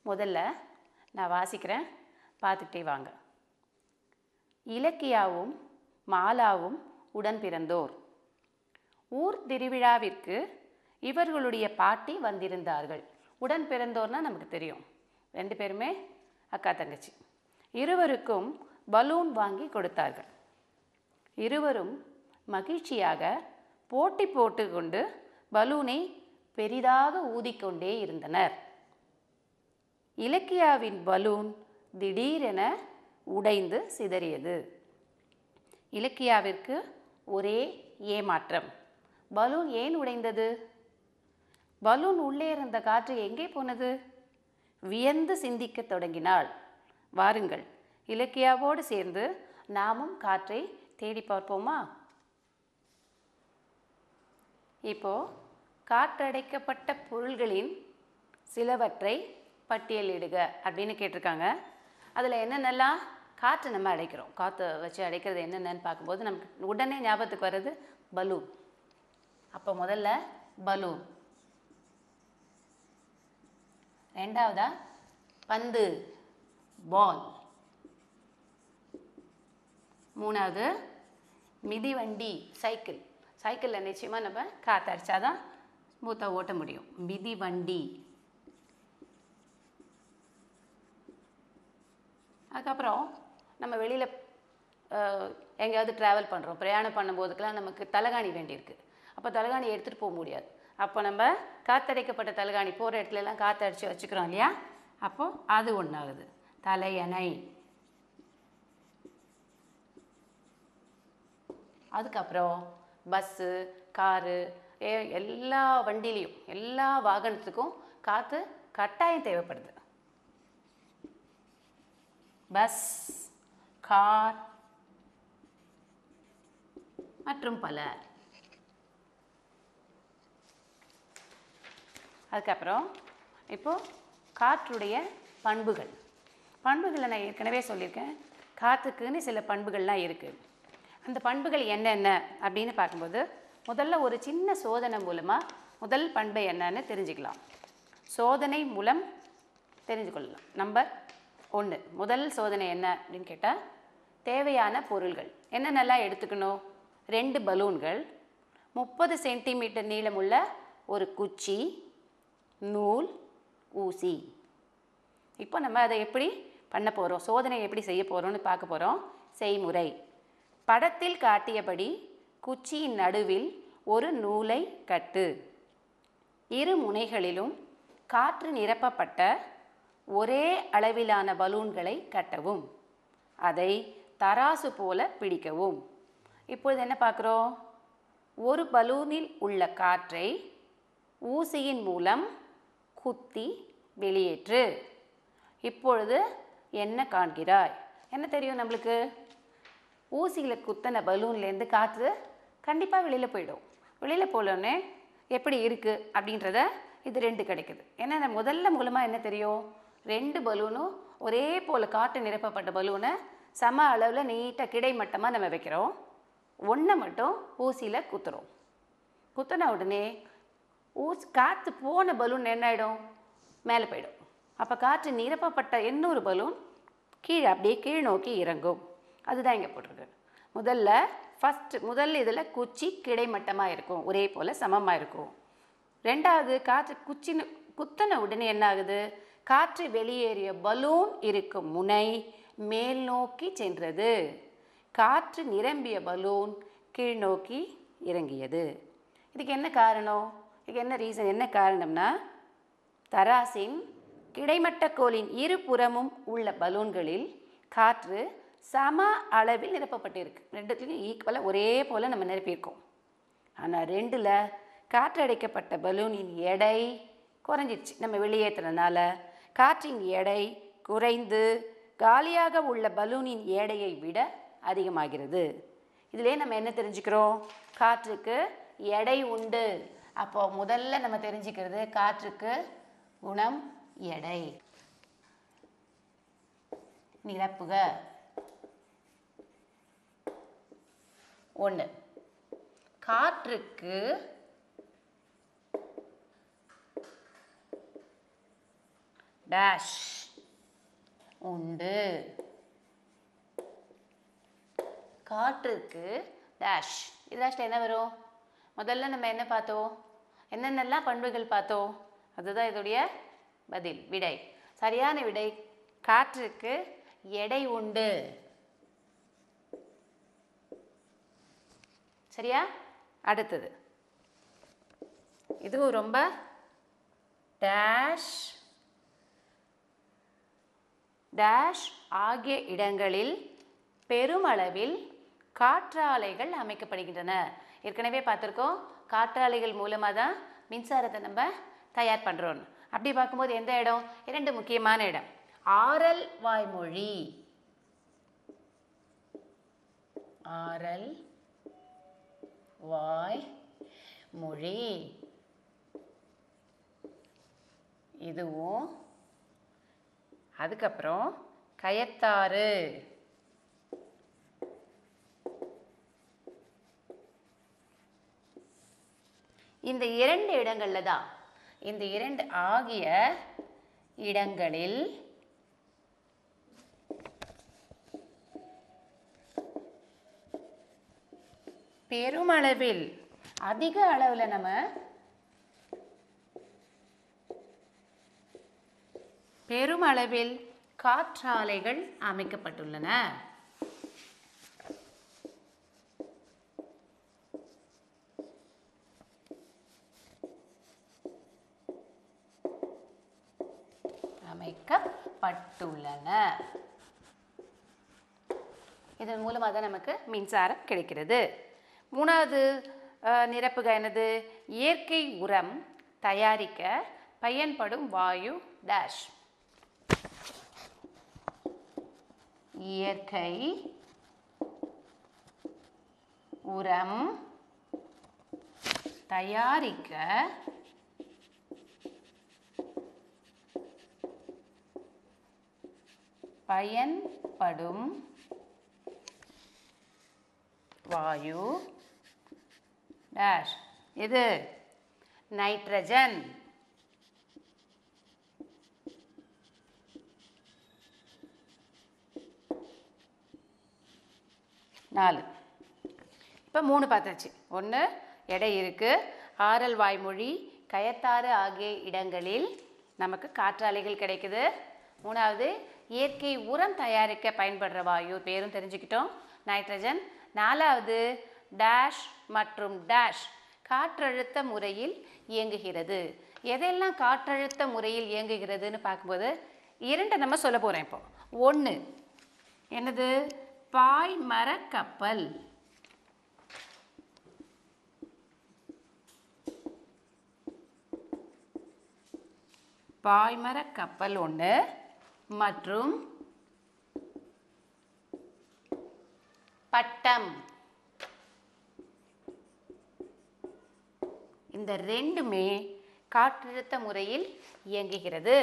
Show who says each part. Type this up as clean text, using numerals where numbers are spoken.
Speaker 1: முதல்ல நான் வாசிக்கிறேன், பார்த்துக்கிட்டே வாங்க. இலக்கியாவும் மாலாவும் உடன் பிறந்தோர். ஊர் திருவிழாவிற்கு இவர்களுடைய பாட்டி வந்திருந்தார்கள். உடன் பிறந்தோர்னால் நமக்கு தெரியும், 2 பேருமே அக்கா தங்கச்சி. இருவருக்கும் பலூன் வாங்கி கொடுத்தார்கள். இருவரும் மகிழ்ச்சியாக போட்டி போட்டுக்கொண்டு பலூனை பெரிதாக ஊதிக்கொண்டே இருந்தனர். இலக்கியாவின் பலூன் திடீரென உடைந்து சிதறியது. இலக்கியாவிற்கு ஒரே ஏமாற்றம். பலூன் ஏன் உடைந்தது? பலூன் உள்ளே இருந்த காற்று எங்கே போனது? வியந்து சிந்திக்க தொடங்கினாள். வாருங்கள், இலக்கியாவோடு சேர்ந்து நாமும் காற்றை தேடி பார்ப்போமா? இப்போ காற்றடைக்கப்பட்ட பொருள்களின் சிலவற்றை பட்டியலிடுக அப்படின்னு கேட்டிருக்காங்க. அதில் என்னென்னலாம் காற்று நம்ம அடைக்கிறோம், காற்றை வச்சு அடைக்கிறது என்னென்னு பார்க்கும்போது நமக்கு உடனே ஞாபகத்துக்கு வர்றது பலூன். அப்போ முதல்ல பலூன். ரெண்டாவதா பந்து, பால். மூணாவது மிதிவண்டி, சைக்கிள். சைக்கிளில் நிச்சயமாக நம்ம காற்று அடித்தாதான் ஸ்மூத்தாக ஓட்ட முடியும். மிதிவண்டி. அதுக்கப்புறம் நம்ம வெளியில் எங்கேயாவது ட்ராவல் பண்ணுறோம், பிரயாணம் பண்ணும்போதுக்கெலாம் நமக்கு தலகாணி வேண்டியிருக்கு. அப்போ தலகாணி எடுத்துகிட்டு போக முடியாது. அப்போ நம்ம காற்றடைக்கப்பட்ட தலகாணி போகிற இடத்துலலாம் காற்று அடித்து வச்சுக்கிறோம் இல்லையா? அப்போது அது ஒன்றாகுது. தலையணை. அதுக்கப்புறம் பஸ்ஸு, காரு, எல்லா வண்டிலையும் எல்லா வாகனத்துக்கும் காற்று கட்டாயம் தேவைப்படுது. பஸ், கார் மற்றும் பல. அதுக்கப்புறம் இப்போது காற்றுடைய பண்புகள். பண்புகளை நான் ஏற்கனவே சொல்லியிருக்கேன். காற்றுக்குன்னு சில பண்புகள்லாம் இருக்குது. அந்த பண்புகள் என்னென்ன அப்படின்னு பார்க்கும்போது முதல்ல ஒரு சின்ன சோதனை மூலமாக முதல் பண்பை என்னன்னு தெரிஞ்சுக்கலாம். சோதனை மூலம் தெரிஞ்சு கொள்ளலாம். நம்பர் 1, முதல் சோதனை என்ன அப்படின்னு கேட்டால், தேவையான பொருள்கள் என்னென்னலாம் எடுத்துக்கணும்? 2 பலூன்கள், 30 சென்டிமீட்டர் நீளமுள்ள ஒரு குச்சி, நூல், ஊசி. இப்போ நம்ம அதை எப்படி பண்ண போகிறோம், சோதனை எப்படி செய்ய போகிறோம்னு பார்க்க போகிறோம். செய்முறை. படத்தில் காட்டியபடி குச்சியின் நடுவில் ஒரு நூலை கட்டு. இரு முனைகளிலும் காற்று நிரப்பப்பட்ட ஒரே அளவிலான பலூன்களை கட்டவும். அதை தராசு போல பிடிக்கவும். இப்பொழுது என்ன பார்க்குறோம்? ஒரு பலூனில் உள்ள காற்றை ஊசியின் மூலம் குத்தி வெளியேற்று. இப்பொழுது என்ன காண்கிறாய்? என்ன தெரியும் நம்மளுக்கு? ஊசியில் குத்தின பலூன்லேருந்து காற்று கண்டிப்பாக வெளியில் போயிடும். வெளியில் போகலன்னே எப்படி இருக்குது அப்படின்றத இது 2 கிடைக்குது. ஏன்னா முதல்ல மூலமாக என்ன தெரியும்? 2 பலூனும் ஒரே போல் காற்று நிரப்பப்பட்ட பலூனை சம அளவில் நீட்டாக கிடைமட்டமாக நம்ம வைக்கிறோம். ஒன்றை மட்டும் ஊசியில் குத்துறோம். குத்தின உடனே காற்று போன பலூன் என்ன ஆகிடும்? மேலே போயிடும். அப்போ காற்று நிரப்பப்பட்ட இன்னொரு பலூன் கீழே அப்படியே கீழ் நோக்கி இறங்கும். அதுதான் இங்கே போட்டிருக்கு. முதல் இதில் குச்சி கிடைமட்டமாக இருக்கும், ஒரே போல் சமமாக இருக்கும். ரெண்டாவது காற்று குத்தின உடனே என்ன ஆகுது? காற்று வெளியேறிய பலூன் இருக்கும் முனை மேல் நோக்கி சென்றது. காற்று நிரம்பிய பலூன் கீழ் நோக்கி இறங்கியது. இதுக்கு என்ன காரணம்? இதுக்கு என்ன ரீசன்? என்ன காரணம்னா, தராசின் கிடைமட்ட கோலின் இருபுறமும் உள்ள பலூன்களில் காற்று சம அளவில் நிரப்பப்பட்டிருக்கு. 2த்துலையும் ஈக்குவலாக ஒரே போல் நம்ம நிரப்பியிருக்கோம். ஆனால் 2ல் காற்றடைக்கப்பட்ட பலூனின் எடை குறைஞ்சிடுச்சு. நம்ம வெளியேற்றுறதுனால காற்றின் எடை குறைந்து காலியாக உள்ள பலூனின் எடையை விட அதிகமாகிறது. இதிலே நம்ம என்ன தெரிஞ்சுக்கிறோம்? காற்றுக்கு எடை உண்டு. அப்போ முதல்ல நம்ம தெரிஞ்சுக்கிறது காற்றுக்கு குணம் எடை. நிரப்புக. 1, காற்றுக்கு டேஷ் உண்டு. காற்றுக்கு டேஷ். இது லாஸ்ட் என்ன வரும்? முதல்ல நம்ம என்ன பார்த்தோம்? என்னென்னலாம் பண்புகள் பார்த்தோம்? அதுதான் இதோடைய பதில், விடை. சரியான விடை காற்றுக்கு எடை உண்டு. சரியா? அடுத்தது இதுவும் ரொம்ப டேஷ் டேஷ் ஆகிய இடங்களில் பெருமளவில் காற்றாலைகள் அமைக்கப்படுகின்றன. ஏற்கனவே பார்த்துருக்கோம், காற்றாலைகள் மூலமாக தான் மின்சாரத்தை நம்ம தயார் பண்ணுறோம். அப்படி பார்க்கும்போது எந்த இடம்? 2 முக்கியமான இடம். ஆரல் வாய்மொழி, ஆரல் வாய்மொழி இதுவும், அதுக்கப்புறம் கயத்தாறு, இந்த 2 இடங்கள்ல தான், இந்த 2 ஆகிய இடங்களில் பெருமளவில், அதிக அளவில் நம்ம பெருமளவில் காற்றாலைகள் அமைக்கப்பட்டுள்ளன. அமைக்கப்பட்டுள்ளன. இதன் மூலமாக தான் நமக்கு மின்சாரம் கிடைக்கிறது. 3வது நிரப்புக என்னது? இயற்கை உரம் தயாரிக்க பயன்படும் வாயு டேஷ். இயற்கை உரம் தயாரிக்க பயன்படும் வாயு டேஷ். இது நைட்ரஜன். நாலு. இப்போ 3 பார்த்தாச்சு. 1 எடை இருக்கு, ஆரல் வாய்மொழி, கயத்தாறு ஆகிய இடங்களில் நமக்கு காற்றாலைகள் கிடைக்குது. 3வது இயற்கை உரம் தயாரிக்க பயன்படுற வாயு, பேரும் தெரிஞ்சுக்கிட்டோம், நைட்ரஜன். 4வது டேஷ் மற்றும் டேஷ் காற்றழுத்த முறையில் இயங்குகிறது. எதெல்லாம் காற்றழுத்த முறையில் இயங்குகிறதுன்னு பார்க்கும்போது 2 நம்ம சொல்ல போகிறோம். இப்போ 1 என்னது? பாய்மர கப்பல். பாய்மர கப்பல் 1 மற்றும் பட்டம். இந்த 2மே காற்றழுத்த முறையில் இயங்குகிறது.